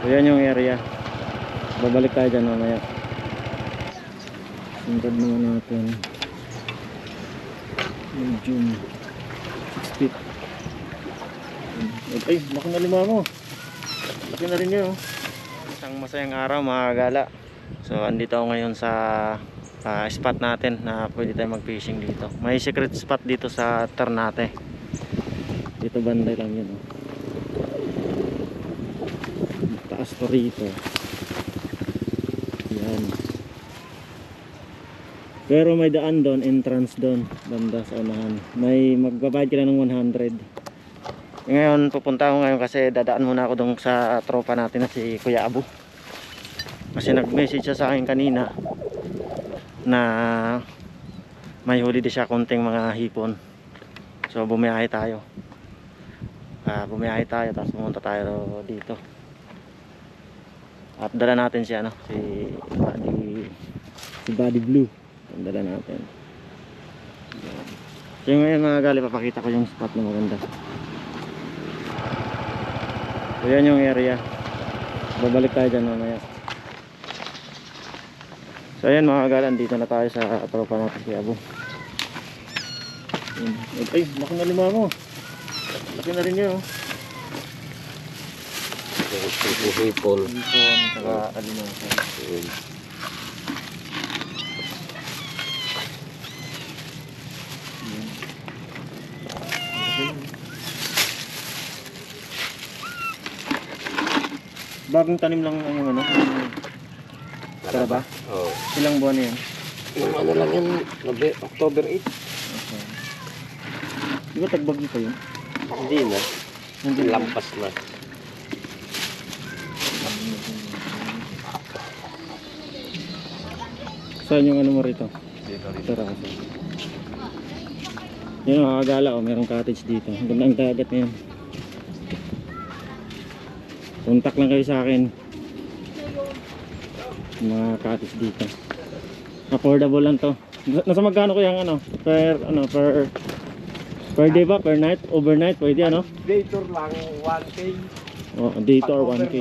So yan yung area. Babalik tayo dyan mamaya. Sundad naman natin. Medium 6 feet. Ay, laki na lima mo. Laki na rin yun. Isang masayang araw mga gala. So andito ako ngayon sa spot natin na pwede tayo mag fishing dito. May secret spot dito sa Ternate. Dito banda lang yun. Taas to rito. Yan. Pero may daan doon, entrance doon, banda sa unahan. May magbabayad ka na ng 100. Ngayon pupunta ako ngayon kasi dadaan muna ako doon sa tropa natin na si Kuya Abu. Kasi nag-message siya sa akin kanina na may huli din siya konting mga hipon. So bumiyahe tayo. Tapos pumunta tayo dito. At dala natin si Buddy Blue. Ang dala natin. So ngayon mga gali, papakita ko yung spot na maganda. So yan yung area. Babalik tayo dyan mamaya. So ayan mga gali, dito na tayo sa tropa natin si Abu. Ay, laki na lima mo. Laki na rin yun. Hipon. Hipon, saka alimango. Bagong tanim lang yung ano? Karaba? Oo. Ilang buwan na yan? Yung ano lang yun, October 8. Okay. Di ba tagbagyo pa yun? Hindi na. Hindi na. Lampas na. Saan yung ano mo rito? Dito. Terrace. Yan mga kagala, oh, merong cottage dito. Ganda ang dagat ngayon. Contact lang kayo sa akin. Mga cottage dito. Affordable lang to. Nasa magkano ko yung ano? Per day ba? Per night? Overnight? Pwede ano? Day tour lang, 1K. Oh, day tour 1K.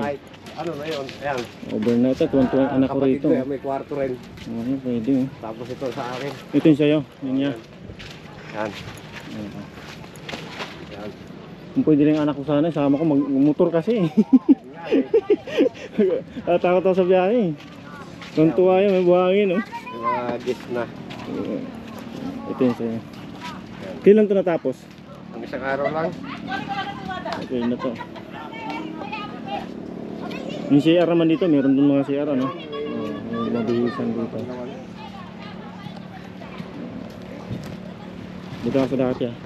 Ano na yun? Ayan. Overnight at 120 anak ko Kapatid rito. ko, may kwarto rin. Oh, pwede oh. Tapos ito sa akin. Ito yung sa'yo. Yun niya. Yan. Yan. Kung pwede rin anak ko sana, sama ko mag-motor kasi. Takot ako sa biyahe. Tuntua yun, may buhangin oh. Yung mga gis na. Ito yung sa'yo. Kailan ito natapos? Ang isang araw lang. Okay na to. Yung CR naman dito, meron din mga CR ano? May mabihisan dito. Dito ako sa dati ah.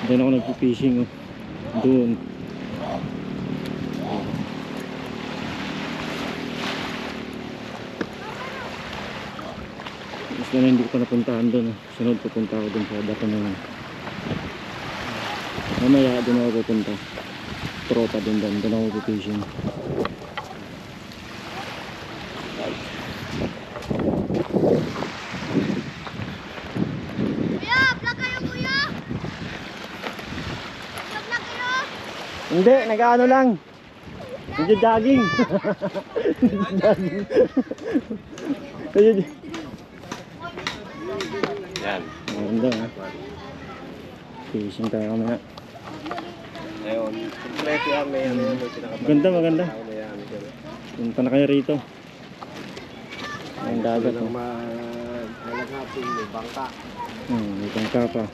Doon ako nagpipishing oh. Doon. Mas na hindi ko pa napuntahan doon. Sunod pupunta ako doon sa bato na yun. Mamaya doon ako pupunta. Tropa din doon ako fishing. Kuya, vlog kayo kuya! Vlog kayo! Hindi, nag-ano lang. Nagja-jogging. Yan. Maganda ha. Fishing tayo mamaya. Ngayon, kompleto yan. May ano, may pinakabalik. Maganda. Punta na kayo rito. Ang dagat Ito oh. malagapin, may bangka. May tangka pa.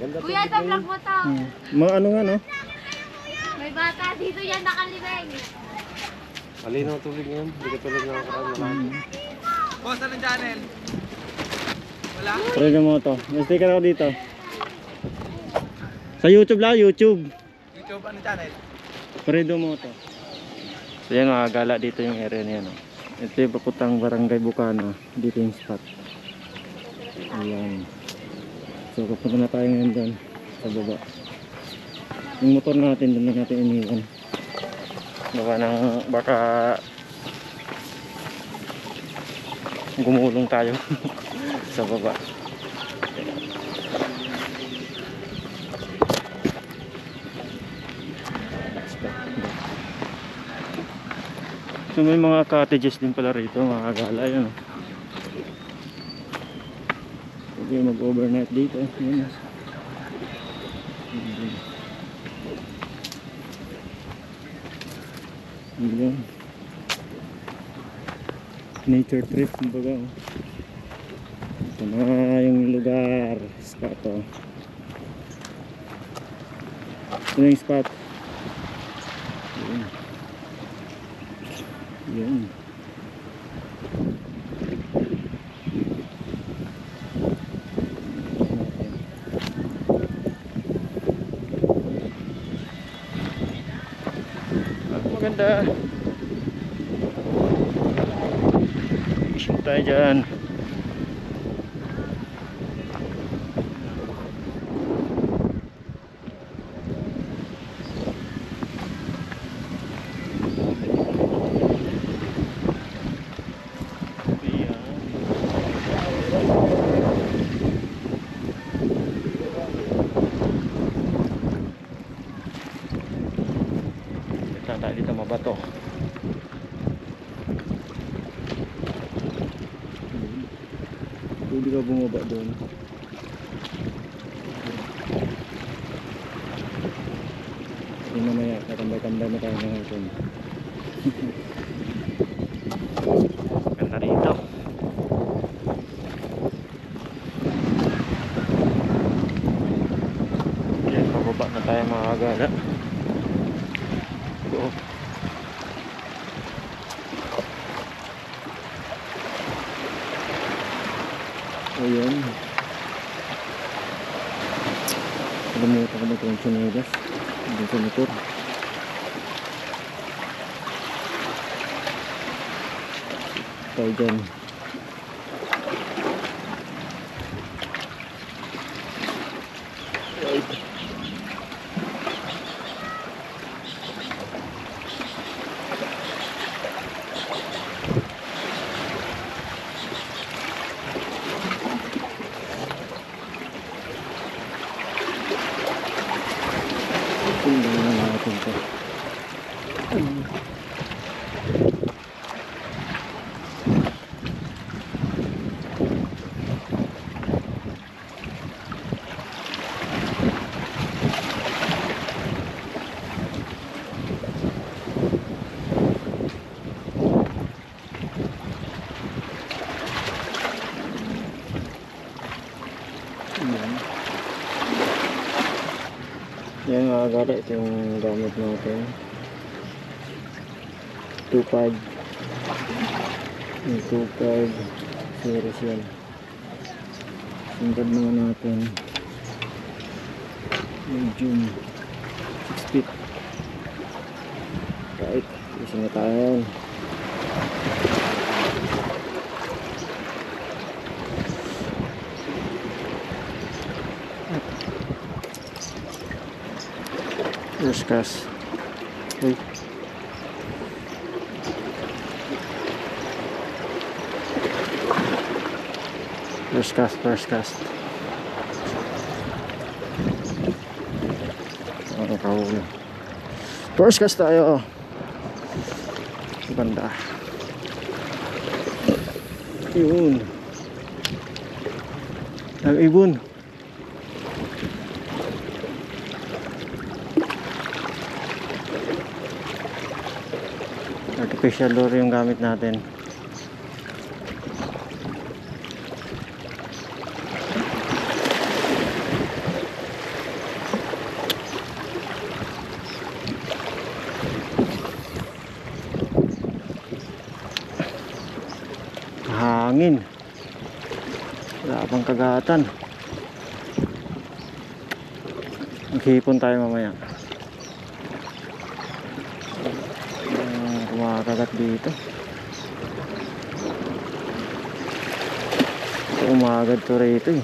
Ganda Kuya, sa vlog mo to! Mga ano nga no? May bata dito yan nakalibeng! Malinaw tubig ngayon. Hindi ka tulad ng nakaraan na lang. Boss, anong channel? Wala? Pwede mo to. May sticker ako dito. Sa YouTube lang, YouTube. YouTube, anong channel? Fredo mo to. So yan mga gala, dito yung area niya no. Ito yung papuntang Barangay Bukana. Dito yung spot. Ayan. So papunta na tayo ngayon doon sa baba. Yung motor natin doon na natin iniwan. Baka gumulong tayo sa baba. So may mga cottages din pala rito, mga kagala, yun oh. Pwede mag-overnight dito, yun. Yun. Nature trip, kumbaga oh. Ito na yung lugar, spot oh. Ito na yung spot. Yun. Yun. Maganda. Fishing tayo dyan. Tayo dito mabato. Pwede ka bumaba doon. Hindi mamaya katambay-tambay mo tayo ng ito. Ganda rito. Yan, pababa na tayo mga kagala. Go. Ayan. Kalimutan ko na itong sinilas. Hindi sa motor. Tayo dyan. Tingnan na natin ito. Yan mga kagala, ito yung gamit natin. 2.5 yung 2.5 series yan. Sundad naman natin medium 6 feet. Kahit isa na tayo. First cast. Uy. First cast. Ano kahuli? First cast tayo. Ganda. Yun. Ang ibon. Artificial lure yung gamit natin. Hangin. Wala pang kagatan. Maghipon tayo mamaya. Kumakagat dito. Kumagad to rito eh.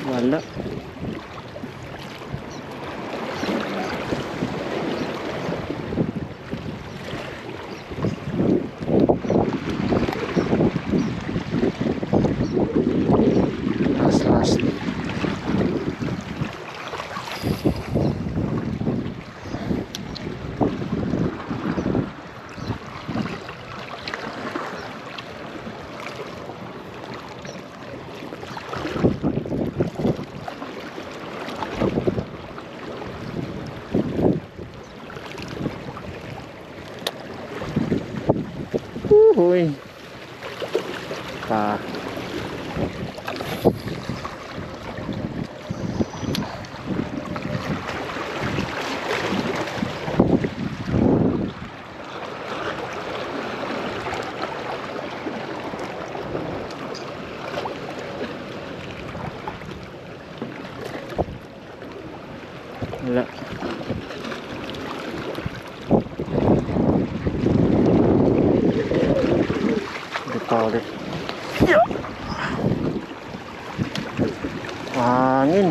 Wala. Uy. Pa. Wala. Ulit. Hangin.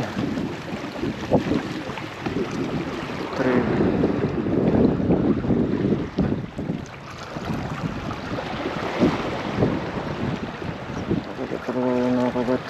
Pero nakabat.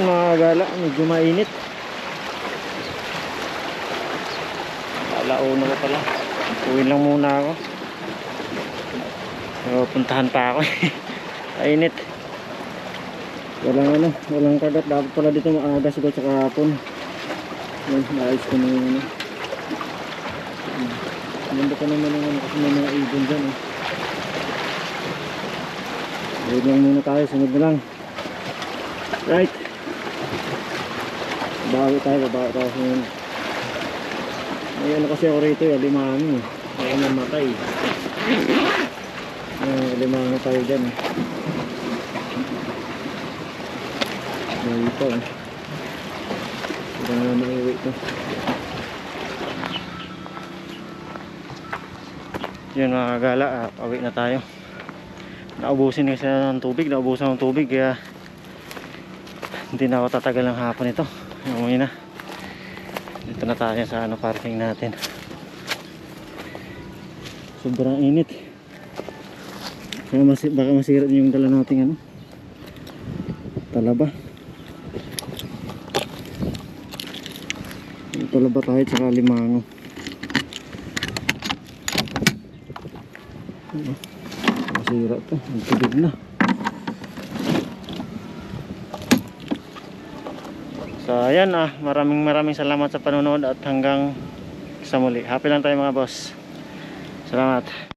Mga gala, medyo mainit. Alauna ko pala. Uwi lang muna ako. So, puntahan pa ako. Mainit. Walang kagat. Dapat pala dito maaga siguro sa kahapon. Yan, naayos ko na yung ano. Ganda pa naman yung ano kasi may mga ibon dyan. Uwi lang muna tayo. Sunod na lang. Right. Bago tayo sa yun. May ano kasi ako rito, alimango. May namatay. Alimango tayo dyan. Ito. Ito na maiwi ito. Yun mga gala, pauwi na tayo. Naubusin kasi ng tubig, naubusan ng tubig kaya hindi na ako tatagal ng hapon ito. Umuwi na. Dito na tayo sa parking natin. Sobrang init. Baka masira yung dala nating talaba. Talaba tayo tsaka limango. Masira ito. Ang tubig na. So ayan maraming salamat sa panonood at hanggang sa muli. Happy lang tayo mga boss. Salamat.